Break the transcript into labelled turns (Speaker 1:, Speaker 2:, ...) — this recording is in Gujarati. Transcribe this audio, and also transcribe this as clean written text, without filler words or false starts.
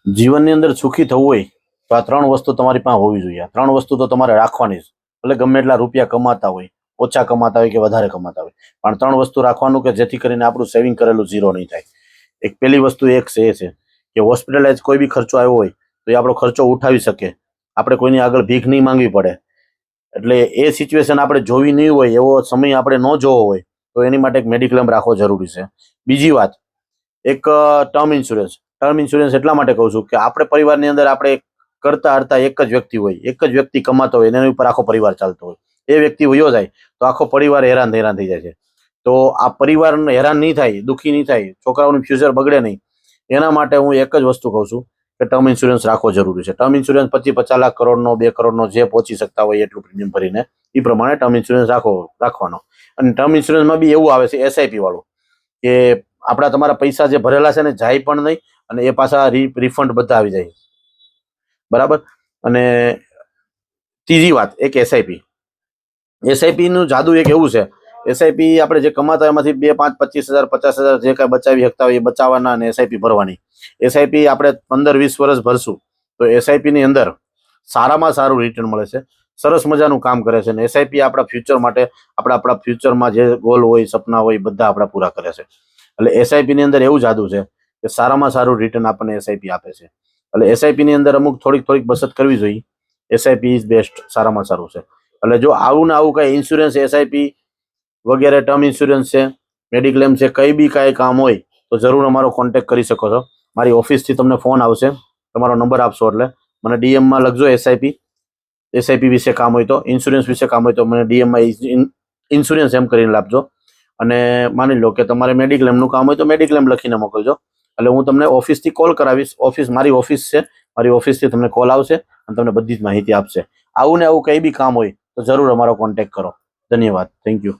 Speaker 1: જીવનની અંદર સુખી થવું હોય તો આ ત્રણ વસ્તુ તમારી પાસે હોવી જોઈએ. ત્રણ વસ્તુ તો તમારે રાખવાની જ. ભલે ગમે એટલા રૂપિયા કમાતા હોય, ઓછા કમાતા હોય કે વધારે કમાતા હોય, પણ ત્રણ વસ્તુ રાખવાનું કે જેથી કરીને આપણું સેવિંગ કરેલું ઝીરો નહીં થાય. એક પહેલી વસ્તુ એ છે કે હોસ્પિટલાઇઝ કોઈ બી ખર્ચો આવ્યો હોય તો એ આપણો ખર્ચો ઉઠાવી શકે, આપણે કોઈની આગળ ભીખ નહીં માંગવી પડે. એટલે એ સિચ્યુએશન આપણે જોવી નહીં હોય, એવો સમય આપણે ન જોવો હોય તો એની માટે એક મેડિક્લેમ રાખવો જરૂરી છે. બીજી વાત, એક ટર્મ ઇન્સ્યોરન્સ. ટર્મ ઇન્સ્યોરન્સ એટલા માટે કહું છું કે આપણે પરિવારની અંદર આપણે કરતા હરતા એક જ વ્યક્તિ હોય, એક જ વ્યક્તિ કમાતો હોય, એના ઉપર આખો પરિવાર ચાલતો હોય. એ વ્યક્તિ વયો જાય તો આખો પરિવાર હેરાન થઈ જાય છે. તો આ પરિવારને હેરાન નહીં થાય, દુઃખી નહીં થાય, છોકરાઓનું ફ્યુચર બગડે નહીં, એના માટે હું એક જ વસ્તુ કહું છું કે ટર્મ ઇન્સ્યોરન્સ રાખવો જરૂરી છે. ટર્મ ઇન્સ્યોરન્સ 25-50 લાખ કરોડનો, 2 કરોડનો જે પહોંચી શકતા હોય એટલું પ્રીમિયમ ભરીને એ પ્રમાણે ટર્મ ઇન્સ્યોરન્સ રાખવાનો. અને ટર્મ ઇન્સ્યોરન્સમાં બી એવું આવે છે એસઆઈપી વાળું કે આપણા તમારા પૈસા જે ભરેલા છે ને જાય પણ નહીં, અને એ પાછા રિફંડ બધા આવી જાય. બરાબર. અને ત્રીજી વાત, એક એસઆઈપી. એસઆઈપી નું જાદુ એક એવું છે, એસઆઈપી આપણે જે કમાતા એમાંથી 2, 5, 25,000, 50,000 જે કાંઈ બચાવી શકતા હોય એ બચાવવાના અને એસઆઈપી ભરવાની. એસઆઈપી આપણે 15-20 વર્ષ ભરશું તો એસઆઈપી ની અંદર સારામાં સારું રિટર્ન મળે છે, સરસ મજાનું કામ કરે છે. અને એસઆઈપી આપણા ફ્યુચર માટે, આપણા ફ્યુચરમાં જે ગોલ હોય, સપના હોય, બધા આપણા પૂરા કરે છે. એટલે એસઆઈપી ની અંદર એવું જાદુ છે કે સારામાં સારું રિટર્ન આપણને એસઆઈપી આપે છે. એટલે એસઆઈપી ની અંદર અમુક થોડીક બચત કરવી જોઈએ. એસઆઈપી ઇઝ બેસ્ટ, સારામાં સારું છે. એટલે જો આવું ને આવું કઈ ઇન્સ્યોરન્સ, એસઆઈપી વગેરે, ટર્મ ઇન્સ્યોરન્સ છે, મેડિક્લેમ છે, કઈ બી કાંઈ કામ હોય તો જરૂર અમારો કોન્ટેક્ટ કરી શકો છો. મારી ઓફિસથી તમને ફોન આવશે, તમારો નંબર આપશો એટલે મને ડીએમમાં લખજો. એસઆઈપી વિશે કામ હોય તો, ઇન્સ્યોરન્સ વિશે કામ હોય તો મને ડીએમમાં ઇન્સ્યોરન્સ એમ કરીને આપજો. અને માની લો કે તમારે મેડિક્લેમનું કામ હોય તો મેડિક્લેમ લખીને મોકલજો. એટલે હું તમને ઓફિસથી કોલ કરાવીશ. મારી ઓફિસ છે, મારી ઓફિસથી તમને કોલ આવશે અને તમને બધી જ માહિતી આપશે. આવું ને આવું કંઈ બી કામ હોય તો જરૂર અમારો કોન્ટેક્ટ કરો. ધન્યવાદ. Thank you.